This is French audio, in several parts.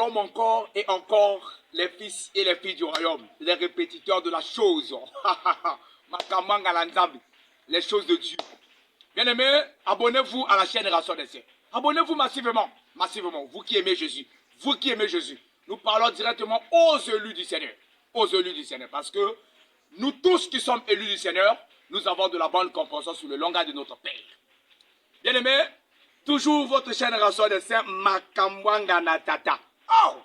sommes encore et encore les fils et les filles du royaume, les répétiteurs de la chose. Les choses de Dieu. Bien aimés, abonnez-vous à la chaîne Ration des Cieux. Abonnez-vous massivement, massivement, vous qui aimez Jésus. Vous qui aimez Jésus. Nous parlons directement aux élus du Seigneur. Aux élus du Seigneur. Parce que nous tous qui sommes élus du Seigneur, nous avons de la bonne compréhension sur le langage de notre Père. Bien aimés, toujours votre chaîne Ration des Cieux, Makamwanga Natata. Oh!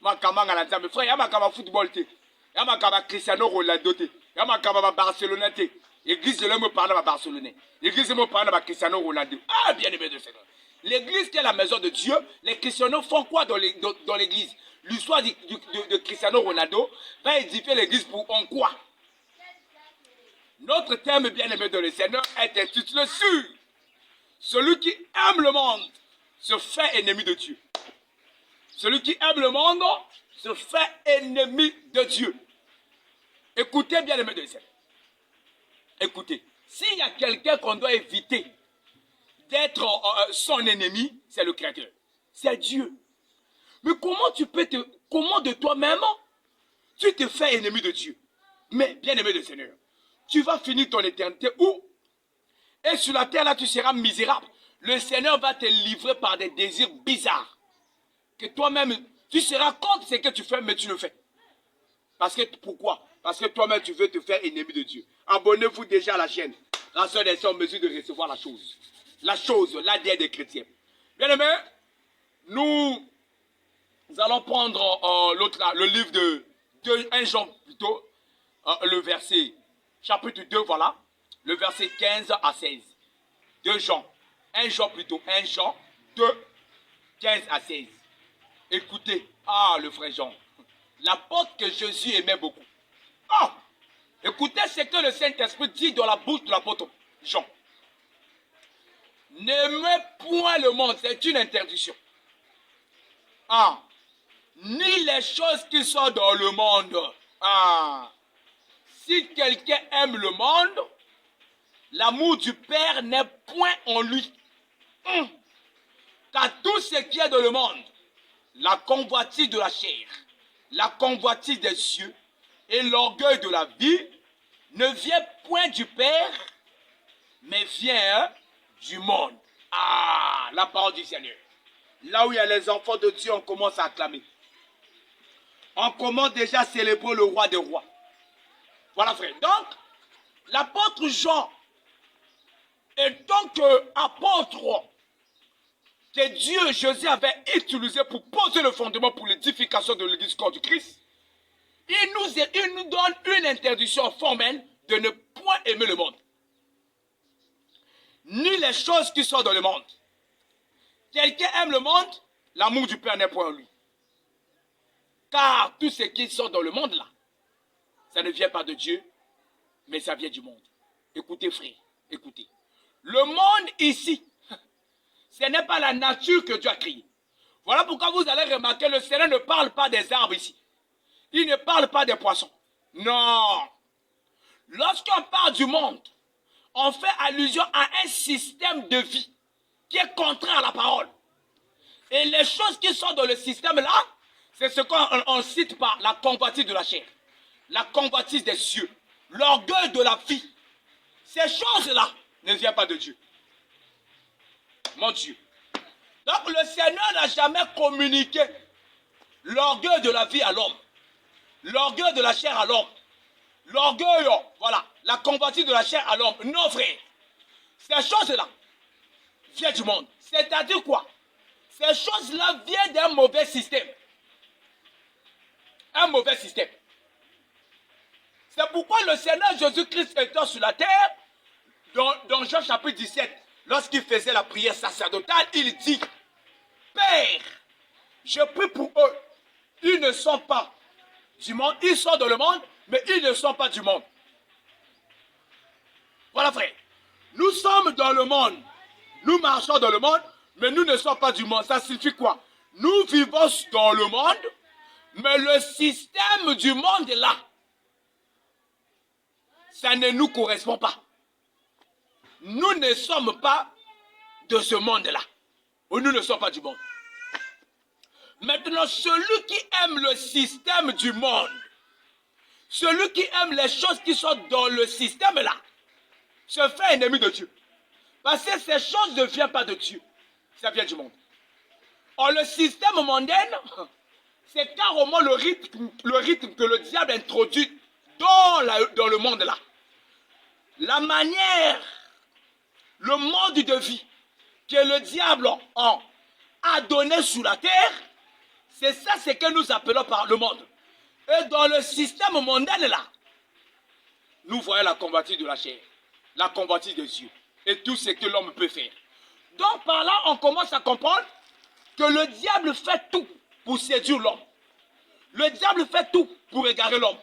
Makamwanga Natata. Mes frères, il y a Makama football, il y a Makama Cristiano Ronaldo, il y a Makama Barcelone. L'église de l'homme parle à Barcelone. L'église de l'homme parle à Cristiano Ronaldo. Ah, bien aimé de Seigneur. L'église qui est la maison de Dieu, les chrétiens font quoi dans l'église? L'histoire de Cristiano Ronaldo va édifier l'église pour en quoi? Notre thème, bien aimé de le Seigneur, est intitulé sur celui qui aime le monde se fait ennemi de Dieu. Celui qui aime le monde se fait ennemi de Dieu. Écoutez, bien aimé de le Seigneur. Écoutez, s'il y a quelqu'un qu'on doit éviter d'être son ennemi, c'est le Créateur. C'est Dieu. Mais comment de toi-même, tu te fais ennemi de Dieu? Mais, bien aimé du Seigneur, tu vas finir ton éternité où? Et sur la terre, là, tu seras misérable. Le Seigneur va te livrer par des désirs bizarres. Que toi-même, tu seras contre ce que tu fais, mais tu le fais. Parce que, pourquoi? Parce que toi-même, tu veux te faire ennemi de Dieu. Abonnez-vous déjà à la chaîne. Ration des Cieux en mesure de recevoir la chose. La chose, l'ADN des chrétiens. Bien aimé, nous allons prendre le livre de 1 Jean plutôt, le verset, chapitre 2, voilà, le verset 15 à 16. 2 Jean, 1 Jean plutôt, 1 Jean 2, 15 à 16. Écoutez, le frère Jean, l'apôtre que Jésus aimait beaucoup. Écoutez ce que le Saint-Esprit dit dans la bouche de l'apôtre Jean. N'aimez point le monde, c'est une interdiction. Ni les choses qui sont dans le monde. Si quelqu'un aime le monde, l'amour du Père n'est point en lui. Car tout ce qui est dans le monde, la convoitise de la chair, la convoitise des cieux et l'orgueil de la vie, ne vient point du Père, mais vient du monde. La parole du Seigneur. Là où il y a les enfants de Dieu, on commence à acclamer. On commence déjà à célébrer le roi des rois. Voilà, frère. Donc, l'apôtre Jean, étant qu'apôtre que Dieu, Jésus avait utilisé pour poser le fondement pour l'édification de l'église corps du Christ, il nous donne une interdiction formelle de ne point aimer le monde. Ni les choses qui sont dans le monde. Quelqu'un aime le monde, l'amour du Père n'est point en lui. Car tout ce qui sont dans le monde là, ça ne vient pas de Dieu, mais ça vient du monde. Écoutez frère, écoutez. Le monde ici, ce n'est pas la nature que Dieu a créée. Voilà pourquoi vous allez remarquer, le Seigneur ne parle pas des arbres ici. Il ne parle pas des poissons. Non. Lorsqu'on parle du monde, on fait allusion à un système de vie qui est contraire à la parole. Et les choses qui sont dans le système là, c'est ce qu'on cite par la convoitise de la chair, la convoitise des cieux, l'orgueil de la vie. Ces choses-là ne viennent pas de Dieu. Mon Dieu. Donc le Seigneur n'a jamais communiqué l'orgueil de la vie à l'homme, l'orgueil de la chair à l'homme, l'orgueil, voilà, la convoitise de la chair à l'homme. Non, frère. Ces choses-là viennent du monde. C'est-à-dire quoi? Ces choses-là viennent d'un mauvais système. Un mauvais système. C'est pourquoi le Seigneur Jésus-Christ étant sur la terre, dans Jean chapitre 17, lorsqu'il faisait la prière sacerdotale, il dit, Père, je prie pour eux. Ils ne sont pas du monde. Ils sont dans le monde, mais ils ne sont pas du monde. Voilà, frère. Nous sommes dans le monde. Nous marchons dans le monde, mais nous ne sommes pas du monde. Ça signifie quoi? Nous vivons dans le monde, mais le système du monde est là. Ça ne nous correspond pas. Nous ne sommes pas de ce monde-là. Ou nous ne sommes pas du monde. Maintenant, celui qui aime le système du monde, celui qui aime les choses qui sont dans le système là, se fait ennemi de Dieu. Parce que ces choses ne viennent pas de Dieu. Ça vient du monde. Or, le système mondain, c'est carrément le rythme que le diable introduit dans le monde là. La manière, le mode de vie que le diable a donné sur la terre, c'est ça ce que nous appelons par le monde. Et dans le système mondain là, nous voyons la convoitise de la chair, la convoitise des yeux et tout ce que l'homme peut faire. Donc par là, on commence à comprendre que le diable fait tout pour séduire l'homme. Le diable fait tout pour égarer l'homme.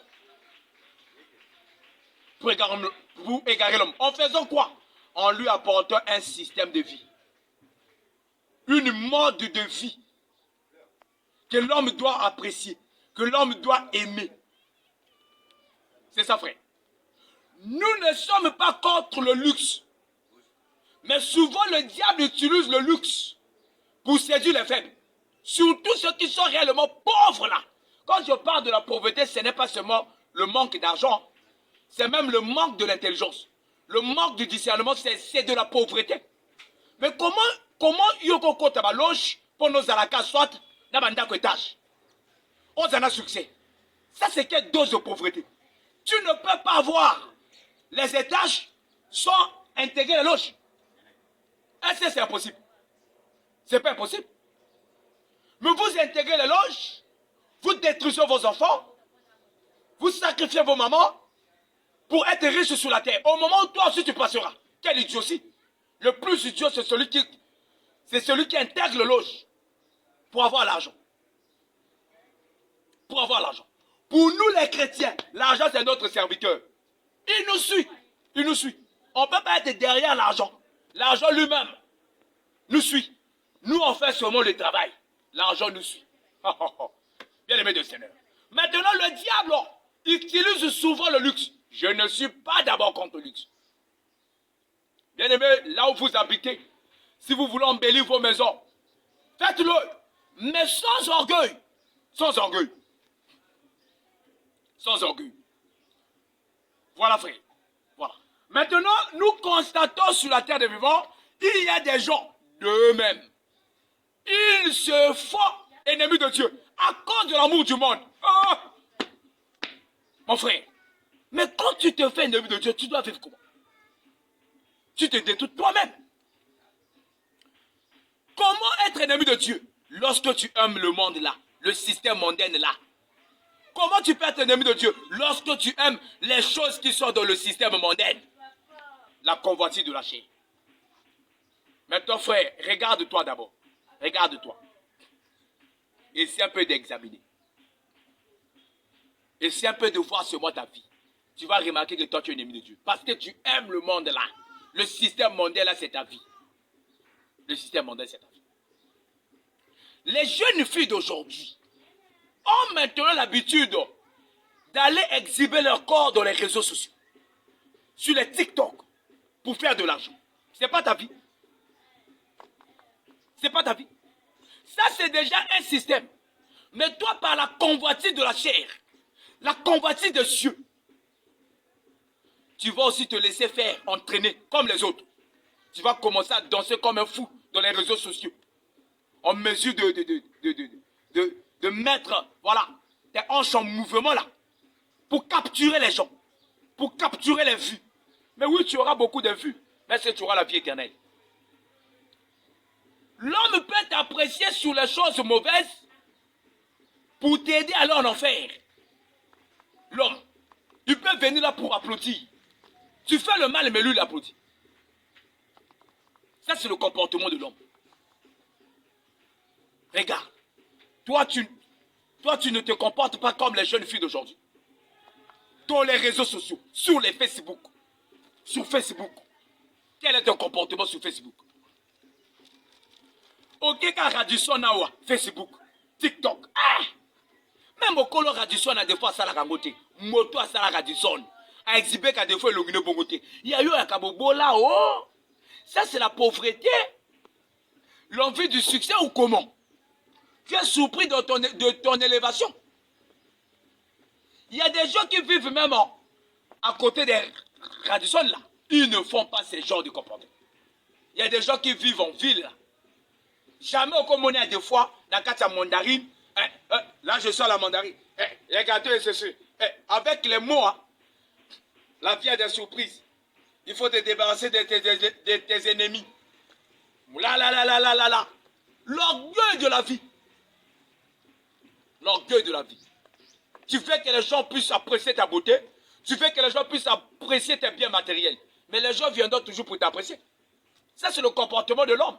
Pour égarer l'homme. En faisant quoi? En lui apportant un système de vie. Une mode de vie que l'homme doit apprécier, que l'homme doit aimer. C'est ça, frère. Nous ne sommes pas contre le luxe. Mais souvent, le diable utilise le luxe pour séduire les faibles. Surtout ceux qui sont réellement pauvres là. Quand je parle de la pauvreté, ce n'est pas seulement le manque d'argent. C'est même le manque de l'intelligence. Le manque de discernement, c'est de la pauvreté. Mais comment yoko kota ba loge pour nos alaka soit na bandako étage? On en a succès. Ça c'est quelle dose de pauvreté? Tu ne peux pas voir les étages sans intégrer les loges. Est-ce que c'est impossible? C'est pas impossible. Mais vous intégrez les loges, vous détruisez vos enfants, vous sacrifiez vos mamans pour être riche sur la terre. Au moment où toi aussi tu passeras. Quel idiotie! Le plus idiot, c'est celui qui intègre le loge pour avoir l'argent. Pour avoir l'argent. Pour nous les chrétiens, l'argent c'est notre serviteur. Il nous suit. Il nous suit. On ne peut pas être derrière l'argent. L'argent lui-même nous suit. Nous on fait seulement le travail. L'argent nous suit. Bien aimé de Seigneur. Maintenant le diable utilise souvent le luxe. Je ne suis pas d'abord contre le luxe. Bien aimé, là où vous habitez, si vous voulez embellir vos maisons, faites-le. Mais sans orgueil. Sans orgueil. Sans orgueil. Voilà, frère. Voilà. Maintenant, nous constatons sur la terre des vivants, il y a des gens d'eux-mêmes. Ils se font ennemis de Dieu à cause de l'amour du monde. Ah! Mon frère, mais quand tu te fais ennemi de Dieu, tu dois vivre comment? Tu te détruis toi-même. Comment être ennemi de Dieu lorsque tu aimes le monde là, le système mondain là? Comment tu peux être ennemi de Dieu lorsque tu aimes les choses qui sont dans le système mondain? La convoitise de la chair. Maintenant, frère, regarde-toi d'abord. Regarde-toi. Essaie un peu d'examiner. Essaie un peu de voir sur moi ta vie. Tu vas remarquer que toi, tu es ennemi de Dieu. Parce que tu aimes le monde là. Le système mondain là, c'est ta vie. Le système mondain, c'est ta vie. Les jeunes filles d'aujourd'hui ont maintenant l'habitude d'aller exhiber leur corps dans les réseaux sociaux. Sur les TikTok. Pour faire de l'argent. C'est pas ta vie. C'est pas ta vie. Ça, c'est déjà un système. Mais toi, par la convoitise de la chair, la convoitise des cieux, tu vas aussi te laisser faire, entraîner comme les autres. Tu vas commencer à danser comme un fou dans les réseaux sociaux. En mesure de mettre, voilà, tes hanches en mouvement là. Pour capturer les gens. Pour capturer les vues. Mais oui, tu auras beaucoup de vues. Mais c'est tu auras la vie éternelle. L'homme peut t'apprécier sur les choses mauvaises pour t'aider à aller en enfer. L'homme, il peut venir là pour applaudir. Tu fais le mal, mais lui, il applaudit. Ça, c'est le comportement de l'homme. Regarde. Toi, tu ne te comportes pas comme les jeunes filles d'aujourd'hui. Dans les réseaux sociaux, sur les Facebook. Sur Facebook. Quel est ton comportement sur Facebook? Ok, quand Radisson Nawa, Facebook, TikTok. Ah! Même au colo Radisson a des fois ça la rangoté. Moto a ça la Radisson. A exhibé qu'à des fois le guiné bongoté. Il y a eu un kabobo là, oh! Ça c'est la pauvreté. L'envie du succès ou comment? Tu es surpris de ton élévation. Il y a des gens qui vivent même à côté des Radisson là. Ils ne font pas ce genre de comportement. Il y a des gens qui vivent en ville là. Jamais au commun à des fois, dans la mandarine, là je sors la mandarine. Les gâteaux et ceci. Avec les mots, hein, la vie a des surprises. Il faut te débarrasser de tes ennemis. Là. L'orgueil de la vie. L'orgueil de la vie. Tu fais que les gens puissent apprécier ta beauté. Tu fais que les gens puissent apprécier tes biens matériels. Mais les gens viendront toujours pour t'apprécier. Ça, c'est le comportement de l'homme.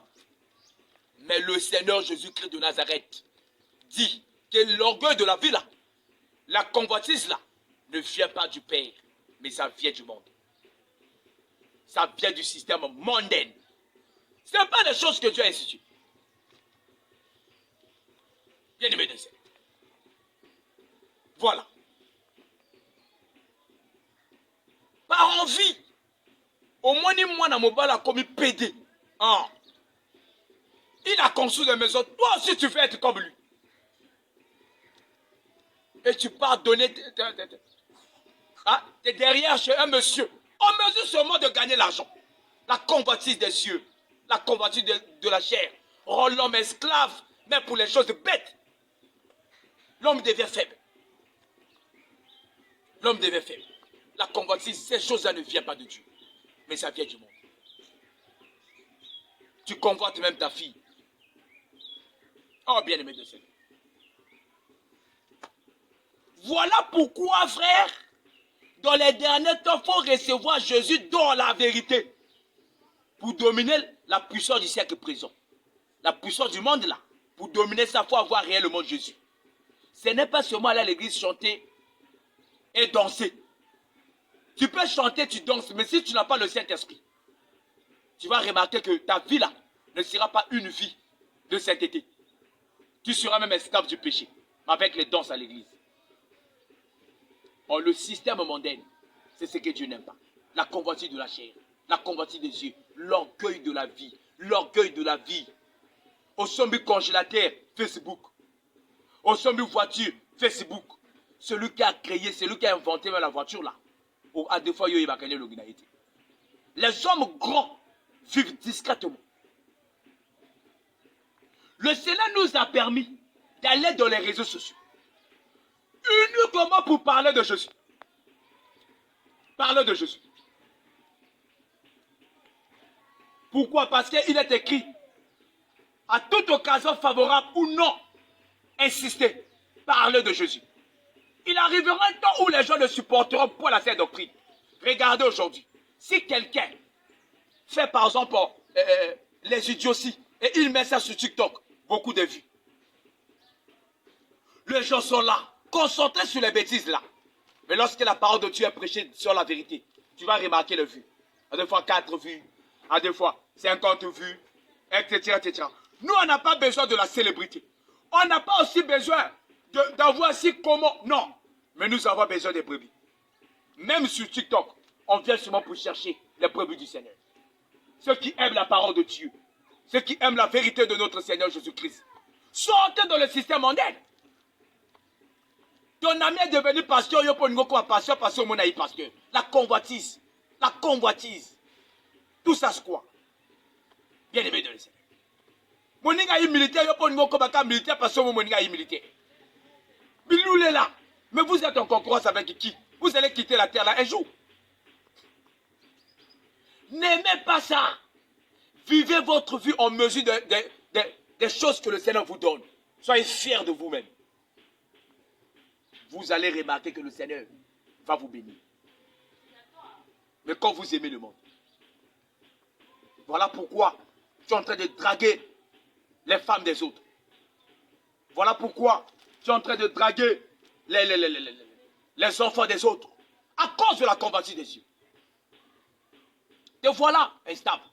Mais le Seigneur Jésus-Christ de Nazareth dit que l'orgueil de la vie, là, la convoitise, là, ne vient pas du Père, mais ça vient du monde. Ça vient du système mondain. Ce n'est pas des choses que Dieu a instituées. Bien aimé de Seigneur. Voilà. Par envie. Au moins, moi, dans mon bal, a commis pédé. Ah. Il a construit des maisons. Toi aussi, tu veux être comme lui. Et tu pars donner. T'es derrière chez un monsieur. On mesure seulement de gagner l'argent. La convoitise des cieux. La convoitise de la chair. Rend l'homme esclave, même pour les choses bêtes. L'homme devient faible. L'homme devient faible. La convoitise, ces choses-là ne viennent pas de Dieu. Mais ça vient du monde. Tu convoites même ta fille. Oh, bien-aimé de Seigneur. Voilà pourquoi, frère, dans les derniers temps, il faut recevoir Jésus dans la vérité. Pour dominer la puissance du siècle présent. La puissance du monde là. Pour dominer ça, il faut avoir réellement Jésus. Ce n'est pas seulement aller à l'église chanter et danser. Tu peux chanter, tu danses, mais si tu n'as pas le Saint-Esprit, tu vas remarquer que ta vie là ne sera pas une vie de sainteté. Tu seras même esclave du péché, avec les danses à l'église. Or, le système mondain, c'est ce que Dieu n'aime pas. La convoitise de la chair, la convoitise des yeux, l'orgueil de la vie, l'orgueil de la vie. Au sommet congélateur, Facebook. Au sommet voiture, Facebook. Celui qui a créé, celui qui a inventé la voiture là. À deux fois, il va gagner l'originalité. Les hommes grands vivent discrètement. Le Seigneur nous a permis d'aller dans les réseaux sociaux. Uniquement pour parler de Jésus. Parler de Jésus. Pourquoi? Parce qu'il est écrit, à toute occasion favorable ou non, insister, parler de Jésus. Il arrivera un temps où les gens ne supporteront pas la sainte doctrine. Regardez aujourd'hui, si quelqu'un fait par exemple les idioties et il met ça sur TikTok, beaucoup de vues. Les gens sont là, concentrés sur les bêtises là. Mais lorsque la parole de Dieu est prêchée sur la vérité, tu vas remarquer les vues. À deux fois 4 vues, à deux fois 50 vues, etc., etc. Nous, on n'a pas besoin de la célébrité. On n'a pas aussi besoin d'avoir si comment. Non. Mais nous avons besoin des brebis. Même sur TikTok, on vient seulement pour chercher les brebis du Seigneur. Ceux qui aiment la parole de Dieu. Ceux qui aiment la vérité de notre Seigneur Jésus-Christ. Sortez dans le système mondain. Ton ami est devenu pasteur, il n'y a pas de pasteur, parce que mon ami pasteur. La convoitise. La convoitise. Tout ça, c'est quoi? Bien aimé de le Seigneur. Mon ami militaire, il n'y a pas de militaire, parce que mon ami militaire. Bilou est là. Mais vous êtes en concurrence avec qui? Vous allez quitter la terre là un jour. N'aimez pas ça. Vivez votre vie en mesure des choses que le Seigneur vous donne. Soyez fiers de vous-même. Vous allez remarquer que le Seigneur va vous bénir. Mais quand vous aimez le monde, voilà pourquoi tu es en train de draguer les femmes des autres. Voilà pourquoi tu es en train de draguer les enfants des autres. À cause de la convoitise des cieux. Te voilà instable.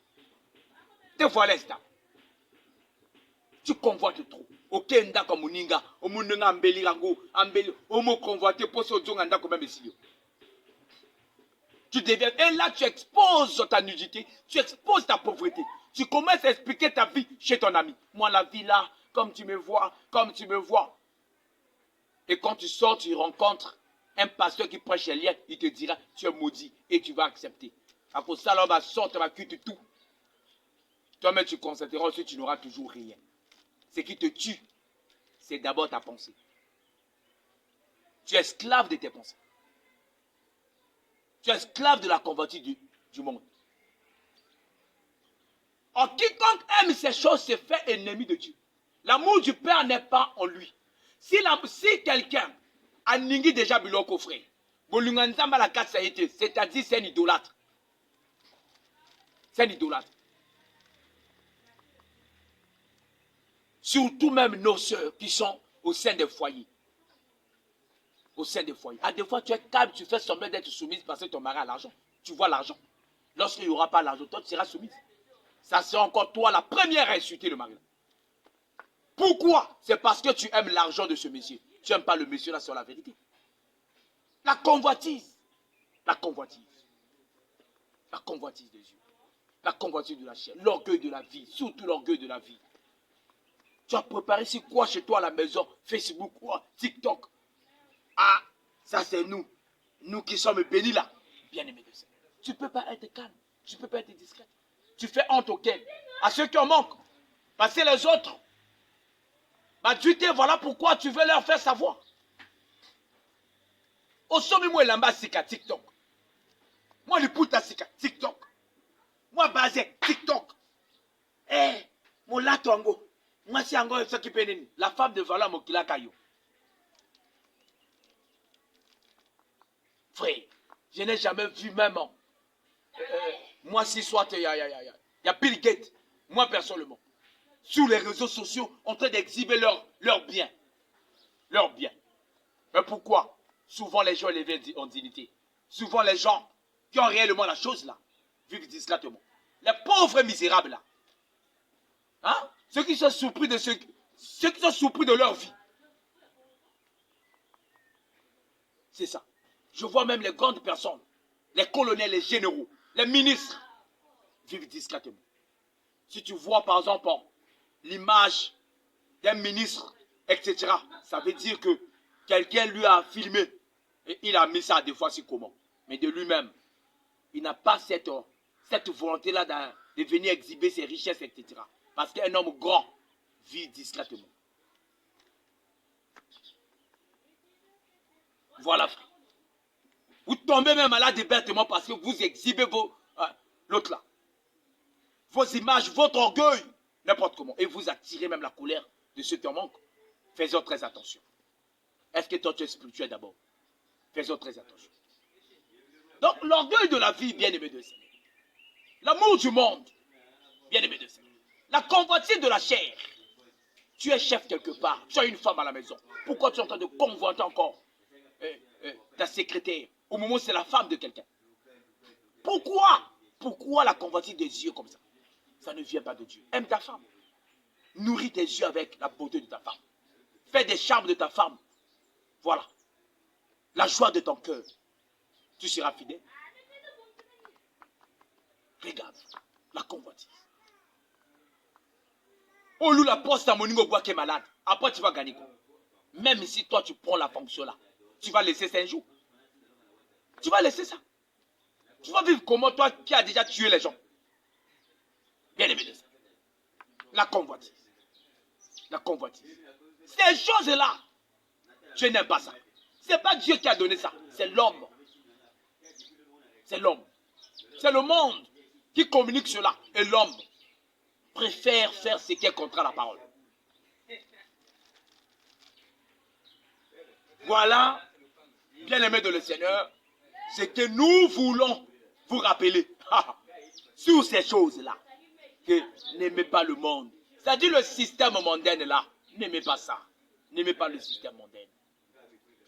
Te voilà instable. Tu convoites trop. Ok, ndako muninga, omununga ambeli rango, ambeli, omo convoité pour ce djonga ndako même ici. Tu deviens, et là tu exposes ta nudité, tu exposes ta pauvreté. Tu commences à expliquer ta vie chez ton ami. Moi la vie là, comme tu me vois, comme tu me vois. Et quand tu sors, tu rencontres un pasteur qui prêche les liens, il te dira, tu es maudit et tu vas accepter. À cause de ça, l'homme va sortir, va quitter tout. Toi-même, tu constateras que tu n'auras toujours rien. Ce qui te tue, c'est d'abord ta pensée. Tu es esclave de tes pensées. Tu es esclave de la convoitise du monde. En quiconque aime ces choses se fait ennemi de Dieu. L'amour du Père n'est pas en lui. Si quelqu'un a ningui déjà biloko frère, c'est-à-dire c'est un idolâtre. C'est un idolâtre. Surtout même nos sœurs qui sont au sein des foyers. Au sein des foyers. À des fois, tu es calme, tu fais semblant d'être soumise parce que ton mari a l'argent. Tu vois l'argent. Lorsqu'il n'y aura pas l'argent, toi, tu seras soumise. Ça, c'est encore toi la première à insulter le mari. Pourquoi? C'est parce que tu aimes l'argent de ce monsieur. Tu n'aimes pas le monsieur là sur la vérité. La convoitise. La convoitise. La convoitise des yeux. La convoitise de la chair. L'orgueil de la vie. Surtout l'orgueil de la vie. Tu as préparé si quoi chez toi à la maison? Facebook, quoi? TikTok. Ah, ça c'est nous. Nous qui sommes bénis là. Bien-aimés de Seigneur. Tu ne peux pas être calme. Tu ne peux pas être discret. Tu fais honte auquel? À ceux qui en manquent. Parce que les autres, bah tu te voilà pourquoi tu veux leur faire savoir. Au sommet, moi, l'amba sika TikTok. Moi, le puta sika TikTok. Moi, basé TikTok. Eh, mon latongo. Moi, c'est encore ce qui pénène. La femme de valeur, mon kila kayo. Frère, je n'ai jamais vu même. Moi, si soit, il y a Bill Gates. Moi, personnellement. Sur les réseaux sociaux, en train d'exhiber leur bien. Leur bien. Mais pourquoi? Souvent, les gens élevés en dignité. Souvent, les gens qui ont réellement la chose là, vivent discrètement. Les pauvres misérables là. Hein? Ceux qui sont surpris de ceux qui sont surpris de leur vie. C'est ça. Je vois même les grandes personnes, les colonels, les généraux, les ministres, vivent discrètement. Si tu vois par exemple l'image d'un ministre, etc., ça veut dire que quelqu'un lui a filmé et il a mis ça des fois, c'est comment. Mais de lui-même, il n'a pas cette volonté-là de venir exhiber ses richesses, etc. Parce qu'un homme grand vit discrètement. Voilà, frère. Vous tombez même malade bêtement parce que vous exhibez l'autre là. Vos images, votre orgueil, n'importe comment. Et vous attirez même la colère de ceux qui en manquent. Faisons très attention. Est-ce que toi tu es spirituel d'abord? Faisons très attention. Donc l'orgueil de la vie, bien-aimé de Seigneur. L'amour du monde, bien-aimé de Seigneur. La convoitise de la chair. Tu es chef quelque part. Tu as une femme à la maison. Pourquoi tu es en train de convoiter encore ta secrétaire au moment où c'est la femme de quelqu'un? Pourquoi la convoitise des yeux comme ça? Ça ne vient pas de Dieu. Aime ta femme. Nourris tes yeux avec la beauté de ta femme. Fais des charmes de ta femme. Voilà. La joie de ton cœur. Tu seras fidèle. Regarde. La convoitise. On loue la poste à Moningo Bois qui est malade. Après, tu vas gagner quoi? Même si toi, tu prends la fonction là, tu vas laisser ça un jour. Tu vas laisser ça. Tu vas vivre comment toi qui as déjà tué les gens? Bien aimé de ça. La convoitise. La convoitise. Ces choses-là, je n'aime pas ça. Ce n'est pas Dieu qui a donné ça. C'est l'homme. C'est l'homme. C'est le monde qui communique cela. Et l'homme préfère faire ce qui est contre la parole. Voilà, bien aimé de le Seigneur, ce que nous voulons vous rappeler. Sur ces choses-là. Que n'aimez pas le monde. C'est-à-dire le système mondain là. N'aimez pas ça. N'aimez pas le système mondain.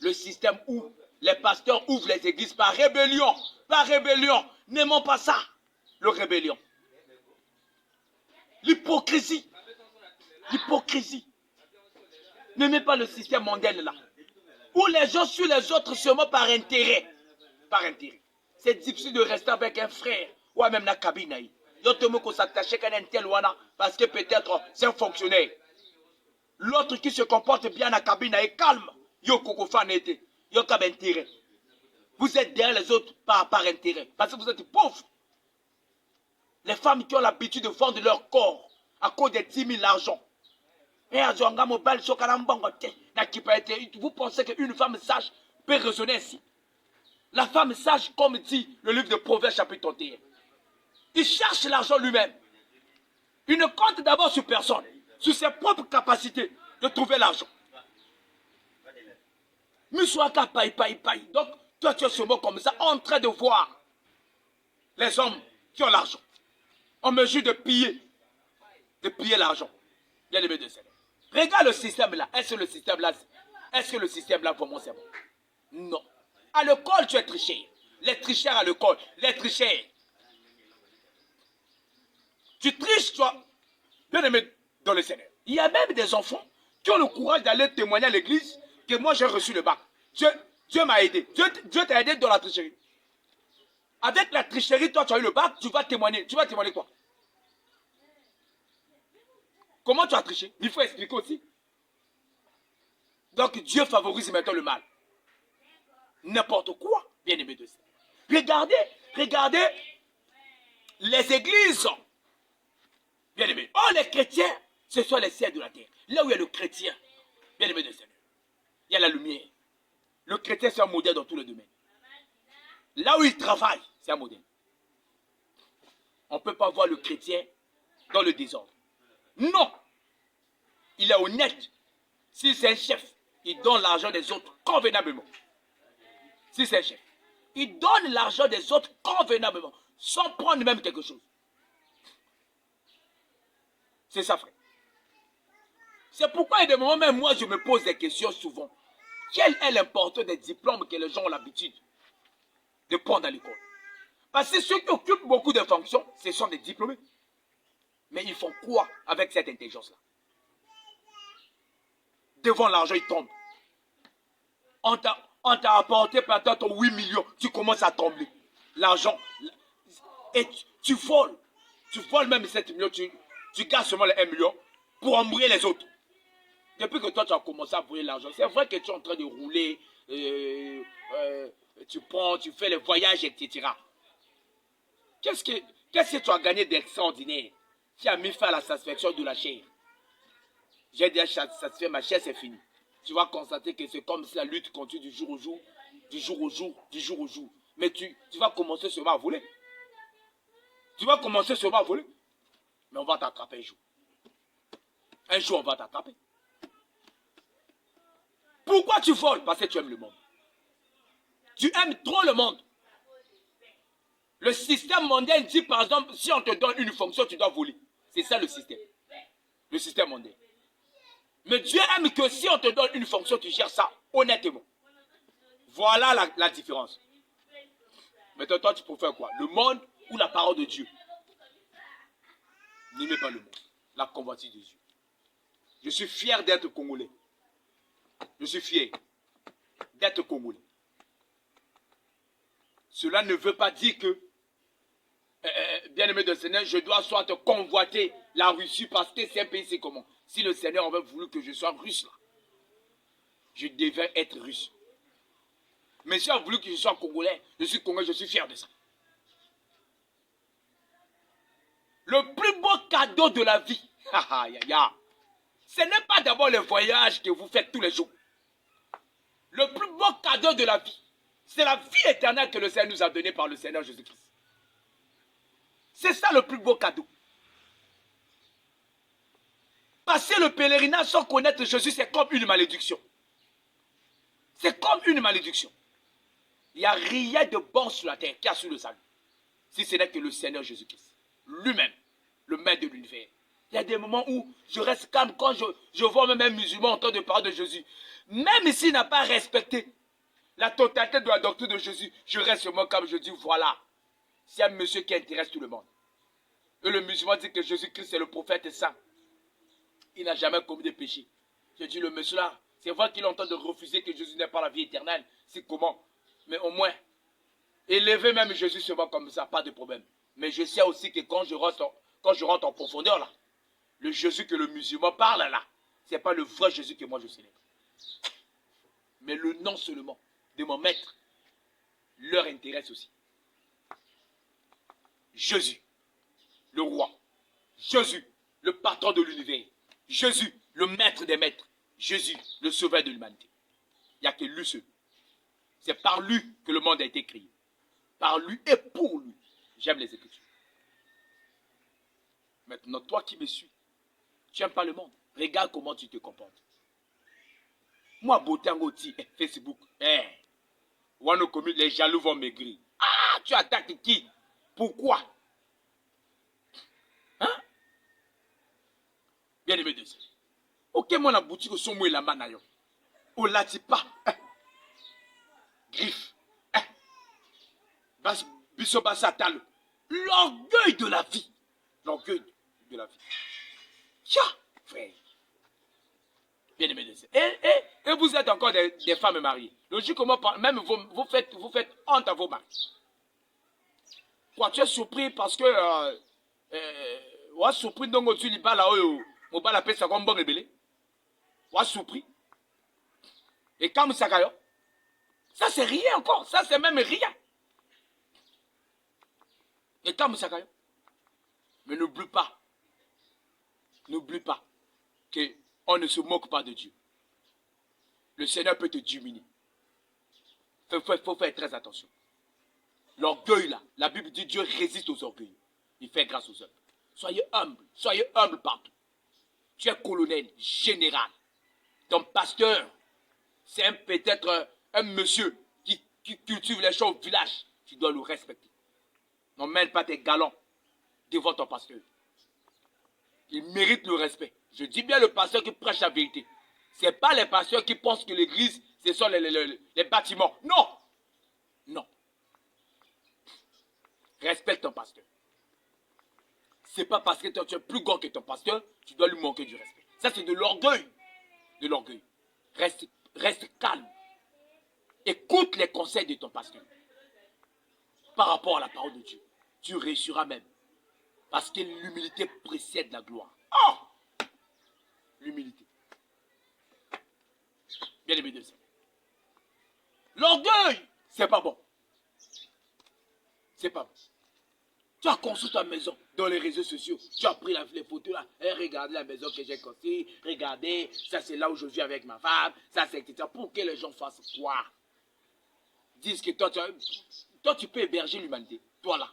Le système où les pasteurs ouvrent les églises par rébellion. Par rébellion. N'aimons pas ça. Le rébellion. L'hypocrisie. L'hypocrisie. N'aimez pas le système mondain là. Où les gens suivent les autres seulement par intérêt. Par intérêt. C'est difficile de rester avec un frère. Ou même la cabine. Parce que peut-être c'est un fonctionnaire. L'autre qui se comporte bien à la cabine est calme. Yo koko fan été. Yo kab intérêt. Vous êtes derrière les autres par intérêt. Parce que vous êtes pauvres. Les femmes qui ont l'habitude de vendre leur corps à cause des 10 000 argent. Vous pensez qu'une femme sage peut raisonner ainsi? La femme sage, comme dit le livre de Proverbes chapitre 31. Il cherche l'argent lui-même. Il ne compte d'abord sur personne, sur ses propres capacités de trouver l'argent. Donc, toi tu es seulement comme ça, en train de voir les hommes qui ont l'argent, en mesure de piller l'argent. Bien aimé de Seigneur. Regarde le système là. Est-ce que le système là, vraiment c'est bon? Non. À l'école, tu es triché. Les tricheurs à l'école, les tricheurs. Tu triches, toi, bien aimé dans le Seigneur. Il y a même des enfants qui ont le courage d'aller témoigner à l'église que moi j'ai reçu le bac. Dieu m'a aidé. Dieu t'a aidé dans la tricherie. Avec la tricherie, toi tu as eu le bac, tu vas témoigner. Tu vas témoigner quoi? Comment tu as triché? Il faut expliquer aussi. Donc Dieu favorise maintenant le mal. N'importe quoi, bien aimé de ça. Regardez les églises. Bien aimé. Oh, les chrétiens, ce sont les ciels de la terre. Là où il y a le chrétien, bien aimé de Seigneur, il y a la lumière. Le chrétien, c'est un modèle dans tous les domaines. Là où il travaille, c'est un modèle. On ne peut pas voir le chrétien dans le désordre. Non. Il est honnête. Si c'est un chef, il donne l'argent des autres convenablement. Si c'est un chef, il donne l'argent des autres convenablement, sans prendre même quelque chose. C'est ça, frère. C'est pourquoi il y a des moments, même moi, je me pose des questions souvent. Quelle est l'importance des diplômes que les gens ont l'habitude de prendre à l'école? Parce que ceux qui occupent beaucoup de fonctions, ce sont des diplômés. Mais ils font quoi avec cette intelligence-là? Devant l'argent, ils tombent. On t'a apporté pendant ton 8 millions, tu commences à trembler. L'argent. Et tu voles. Tu voles même 7 millions, tu gardes seulement les 1 million pour embrouiller les autres. Depuis que toi tu as commencé à voler l'argent, c'est vrai que tu es en train de rouler, tu prends, tu fais les voyages, etc. Qu'est-ce que tu as gagné d'extraordinaire qui a mis fin à la satisfaction de la chair? J'ai déjà satisfait ma chair, c'est fini. Tu vas constater que c'est comme si la lutte continue du jour au jour, du jour au jour, du jour au jour. Mais tu vas commencer seulement à voler. Tu vas commencer seulement à voler. Mais on va t'attraper un jour. Un jour, on va t'attraper. Pourquoi tu voles? Parce que tu aimes le monde. Tu aimes trop le monde. Le système mondial dit, par exemple, si on te donne une fonction, tu dois voler. C'est ça le système. Le système mondial. Mais Dieu aime que si on te donne une fonction, tu gères ça honnêtement. Voilà la différence. Maintenant, toi, tu préfères quoi? Le monde ou la parole de Dieu? N'aimez pas le monde. La convoitise de Dieu. Je suis fier d'être Congolais. Je suis fier d'être Congolais. Cela ne veut pas dire que, bien-aimé de Seigneur, je dois soit convoiter la Russie parce que c'est un pays, c'est comment? Si le Seigneur avait voulu que je sois russe, là, je devais être russe. Mais s'il a voulu que je sois Congolais, je suis Congolais, je suis fier de ça. Le plus beau cadeau de la vie, ce n'est pas d'abord le voyage que vous faites tous les jours. Le plus beau cadeau de la vie, c'est la vie éternelle que le Seigneur nous a donnée par le Seigneur Jésus-Christ. C'est ça le plus beau cadeau. Passer le pèlerinage sans connaître Jésus, c'est comme une malédiction. C'est comme une malédiction. Il n'y a rien de bon sur la terre qui a su le salut. Si ce n'est que le Seigneur Jésus-Christ. Lui-même, le maître de l'univers. Il y a des moments où je reste calme quand je vois même un musulman en train de parler de Jésus. Même s'il n'a pas respecté la totalité de la doctrine de Jésus, je reste sur moi calme, je dis voilà. C'est un monsieur qui intéresse tout le monde. Et le musulman dit que Jésus-Christ est le prophète saint. Il n'a jamais commis de péché. Je dis le monsieur là, c'est vrai qu'il est en train de refuser que Jésus n'ait pas la vie éternelle. C'est comment? Mais au moins, élever même Jésus seulement comme ça, pas de problème. Mais je sais aussi que quand je rentre en profondeur là, le Jésus que le musulman parle là, ce n'est pas le vrai Jésus que moi je célèbre. Mais le nom seulement de mon maître leur intéresse aussi. Jésus, le roi. Jésus, le patron de l'univers. Jésus, le maître des maîtres. Jésus, le sauveur de l'humanité. Il n'y a que lui seul. C'est par lui que le monde a été créé. Par lui et pour lui. J'aime les Écritures. Maintenant, toi qui me suis, tu n'aimes pas le monde. Regarde comment tu te comportes. Moi, Botango dit, Facebook, les jaloux vont maigrir. Ah, tu attaques qui? Pourquoi? Hein? Bien aimé de ça. Ok, moi, la boutique, son mot est la manayo. On l'a dit pas. Griffe. Bisobasatalo. L'orgueil de la vie. L'orgueil de la vie. Tiens, frère. Bien aimé de ça. Et vous êtes encore des femmes mariées. Logiquement, même vous faites honte à vos maris. Quoi, tu es surpris parce que ouais, surpris donc tu lis pas là où mon bal appelle ça comme bon rebelle. Ouais, surpris. Et comme ça ça c'est rien encore, ça c'est même rien. Et comme ça mais n'oublie pas que on ne se moque pas de Dieu. Le Seigneur peut te diminuer. Il faut faire très attention. L'orgueil là, la Bible dit Dieu résiste aux orgueils. Il fait grâce aux hommes. Soyez humble partout. Tu es colonel, général. Ton pasteur, c'est peut-être un monsieur qui cultive les choses au village. Tu dois le respecter. N'emmène pas tes galons devant ton pasteur. Il mérite le respect. Je dis bien le pasteur qui prêche la vérité. Ce n'est pas les pasteurs qui pensent que l'église, ce sont les bâtiments. Non. Non. Respecte ton pasteur. Ce n'est pas parce que toi, tu es plus grand que ton pasteur, tu dois lui manquer du respect. Ça, c'est de l'orgueil. De l'orgueil. Reste calme. Écoute les conseils de ton pasteur. Par rapport à la parole de Dieu. Tu réussiras même. Parce que l'humilité précède la gloire. Oh! L'humilité. Bien aimé de ça. L'orgueil, c'est pas bon. C'est pas bon. Tu as construit ta maison dans les réseaux sociaux. Tu as pris les photos là. Et regardez la maison que j'ai construite. Regardez, ça c'est là où je vis avec ma femme. Ça c'est etc. Pour que les gens fassent quoi? Disent que toi tu peux héberger l'humanité. Toi là.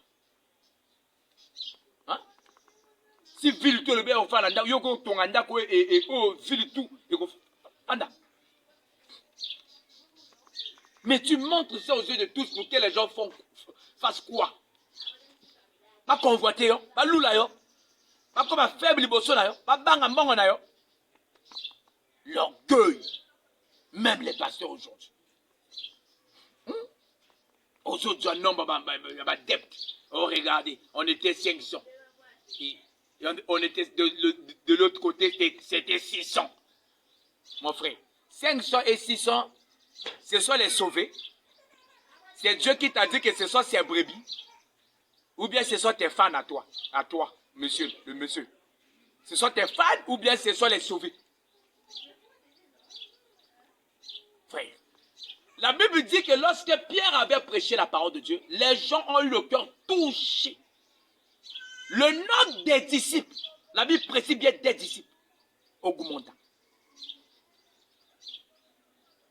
Hein? Si ville tout le bien au falanda, yoko tonganda ko et ville tout et anda. Mais tu montres ça aux yeux de tous pour que les gens fassent quoi? Pas convoiter yo, pas lula yo, pas comme un faible liboso na yo, pas banga mbongo na yo. L'orgueil, même les pasteurs aujourd'hui. Aujourd'hui, un nombre d'adeptes. Oh, regardez, on était 500. Et on était de l'autre côté, c'était 600. Mon frère, 500 et 600, ce sont les sauvés. C'est Dieu qui t'a dit que ce sont ses brebis. Ou bien ce sont tes fans à toi, monsieur, le monsieur. Ce sont tes fans ou bien ce sont les sauvés. Frère, la Bible dit que lorsque Pierre avait prêché la parole de Dieu, les gens ont eu le cœur touché. Le nombre des disciples, la Bible précise bien des disciples, augmenta.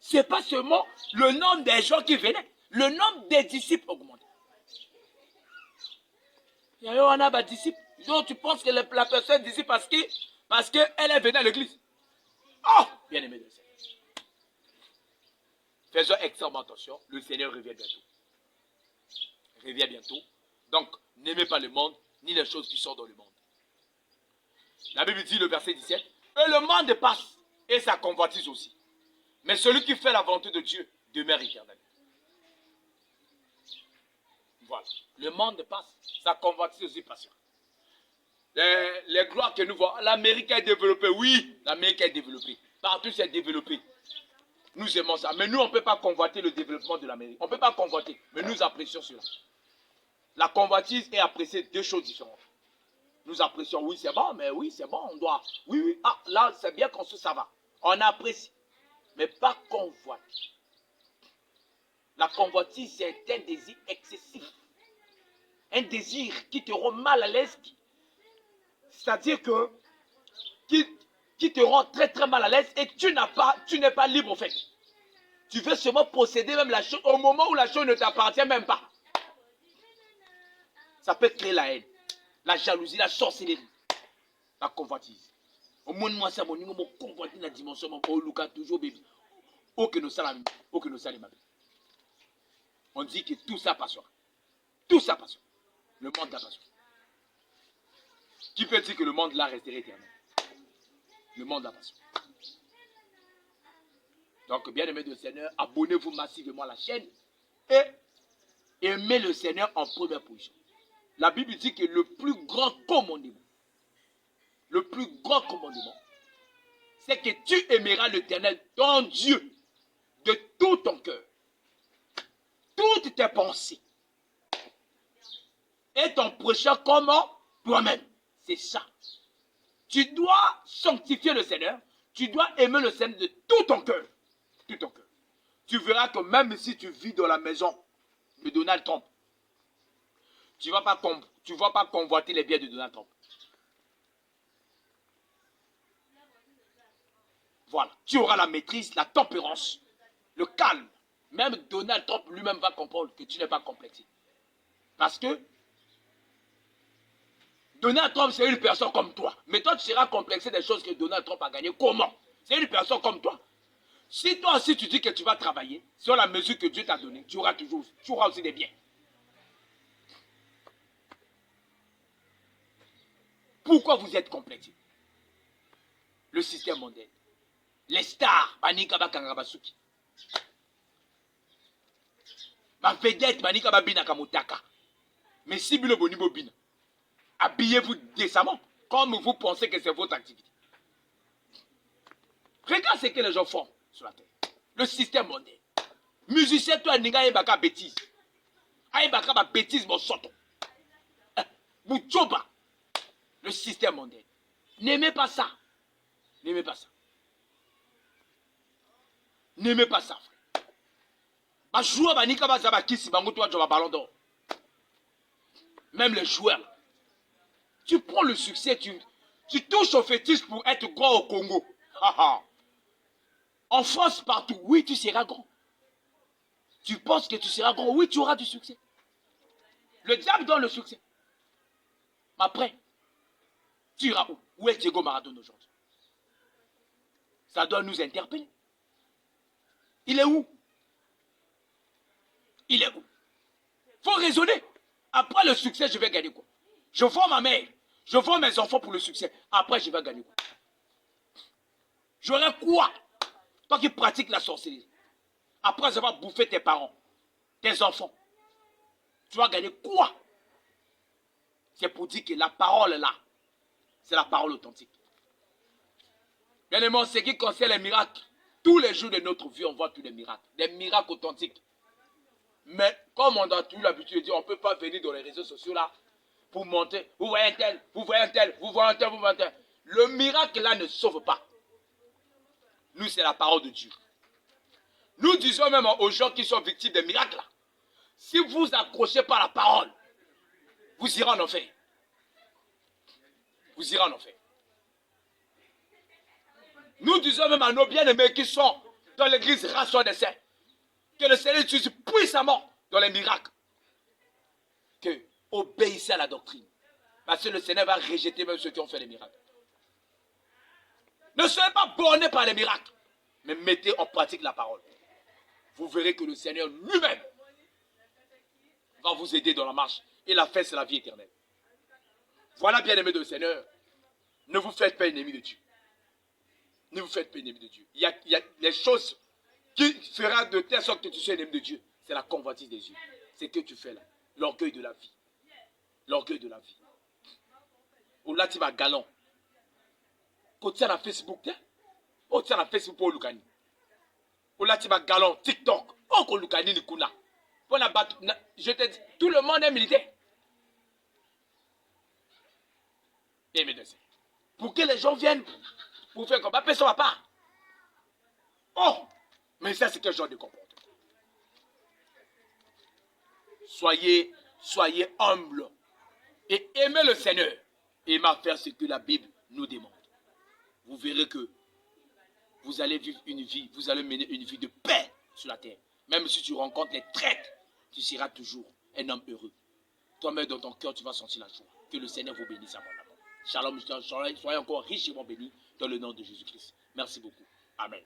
Ce n'est pas seulement le nombre des gens qui venaient, le nombre des disciples augmenta. Il y a un disciple. Donc tu penses que la personne dit parce qu'elle est venue à l'église. Oh, bien aimé de Dieu. Faisons extrêmement attention. Le Seigneur revient bientôt. Il revient bientôt. Donc, n'aimez pas le monde, ni les choses qui sont dans le monde. La Bible dit, le verset 17, et le monde passe, et sa convoitise aussi. Mais celui qui fait la volonté de Dieu demeure éternel. Voilà. Le monde passe, sa convoitise aussi passe. Les gloires que nous voyons, l'Amérique est développée, oui, l'Amérique est développée. Partout c'est développé. Nous aimons ça. Mais nous, on ne peut pas convoiter le développement de l'Amérique. On ne peut pas convoiter. Mais nous apprécions cela. La convoitise est appréciée deux choses différentes. Nous apprécions, oui, c'est bon, mais oui, c'est bon, on doit. Oui, oui, ah, là, c'est bien construit, ça va. On apprécie. Mais pas convoite. La convoitise, c'est un désir excessif. Un désir qui te rend mal à l'aise. C'est-à-dire que, qui te rend très très mal à l'aise et tu n'es pas libre en fait. Tu veux seulement posséder même la chose au moment où la chose ne t'appartient même pas. Ça peut créer la haine, la jalousie, la sorcellerie, la convoitise. Au moins moi ça mon niveau convoitise la dimension mon Luka toujours bébé. Oh que nous salam, oh que nous salim. On dit que tout ça passe. Tout ça passe. Le monde la passion. Qui peut dire que le monde là resterait éternel? Le monde la passion. Donc, bien aimé du Seigneur, abonnez-vous massivement à la chaîne et aimez le Seigneur en première position. La Bible dit que le plus grand commandement, c'est que tu aimeras l'Éternel, ton Dieu, de tout ton cœur, toutes tes pensées, et ton prochain comme toi-même. C'est ça. Tu dois sanctifier le Seigneur, tu dois aimer le Seigneur de tout ton cœur. Tout ton cœur. Tu verras que même si tu vis dans la maison de Donald Trump, tu ne vas pas convoiter les biens de Donald Trump. Voilà. Tu auras la maîtrise, la tempérance, le calme. Même Donald Trump lui-même va comprendre que tu n'es pas complexé. Parce que Donald Trump, c'est une personne comme toi. Mais toi, tu seras complexé des choses que Donald Trump a gagnées. Comment? C'est une personne comme toi. Si toi aussi tu dis que tu vas travailler sur la mesure que Dieu t'a donnée, tu auras aussi des biens. Pourquoi vous êtes complexé? Le système mondial. Les stars, Banika Bakangabasuki. Ma vedette, Banika Babina Kamotaka. Mais si Bilo Bonibo Bina, habillez-vous décemment, comme vous pensez que c'est votre activité. Regarde ce que les gens font sur la terre. Le système mondial. Musicien, toi, Ninga Ebaka bêtise. Aïbaka ba bêtise, mon soto. Bouchoba. Le système mondial. N'aimez pas ça. N'aimez pas ça. N'aimez pas ça, frère. Ba joueur, ba nika ba zaba kisi, bango toi, tu vas ballon d'or. Même les joueurs. Tu prends le succès, tu touches au fétiche pour être grand au Congo. En France, partout, oui, tu seras grand. Tu penses que tu seras grand, oui, tu auras du succès. Le diable donne le succès. Après, tu iras où? Où est Diego Maradona aujourd'hui? Ça doit nous interpeller. Il est où? Il est où? Faut raisonner. Après le succès, je vais gagner quoi? Je vends ma mère. Je vends mes enfants pour le succès. Après, je vais gagner quoi? J'aurai quoi? Toi qui pratiques la sorcellerie. Après avoir bouffé tes parents, tes enfants. Tu vas gagner quoi? C'est pour dire que la parole là, c'est la parole authentique. Bien aimé, ce qui concerne les miracles, tous les jours de notre vie, on voit tous les miracles. Des miracles authentiques. Mais comme on a toujours l'habitude de dire, on ne peut pas venir dans les réseaux sociaux là pour monter. Vous voyez un tel, vous voyez un tel, vous voyez un tel, vous voyez un tel. Le miracle là ne sauve pas. Nous, c'est la parole de Dieu. Nous disons même aux gens qui sont victimes des miracles là, si vous accrochez pas la parole, vous irez en enfer. Vous irez en enfer. Nous disons même à nos bien-aimés qui sont dans l'église Rassoi des Saints, que le Seigneur utilise puissamment dans les miracles. Que obéissez à la doctrine. Parce que le Seigneur va rejeter même ceux qui ont fait les miracles. Ne soyez pas bornés par les miracles, mais mettez en pratique la parole. Vous verrez que le Seigneur lui-même va vous aider dans la marche. Et la fin, c'est la vie éternelle. Voilà, bien-aimés de Seigneur, ne vous faites pas ennemi de Dieu. Ne vous faites pas ennemi de Dieu. Il y a des choses qui feront de telle sorte que tu sois ennemi de Dieu. C'est la convoitise des yeux. C'est ce que tu fais là. L'orgueil de la vie. L'orgueil de la vie. Ou là, tu vas galant. Quand tu es à Facebook, tu es à Facebook pour Lukani. Ou là, tu vas galant. TikTok. Oh, qu'on Lukani ni kuna. Je te dis, tout le monde est militaire. Aimé de Seigneur. Pour que les gens viennent pour faire combat, personne ne va pas. Oh, mais ça c'est quel genre de comportement? Soyez humbles et aimez le Seigneur. Aimez faire ce que la Bible nous demande. Vous verrez que vous allez vivre une vie, vous allez mener une vie de paix sur la terre. Même si tu rencontres les traites, tu seras toujours un homme heureux. Toi-même dans ton cœur, tu vas sentir la joie. Que le Seigneur vous bénisse abondamment. Shalom, soyez encore richement bénis dans le nom de Jésus-Christ. Merci beaucoup. Amen.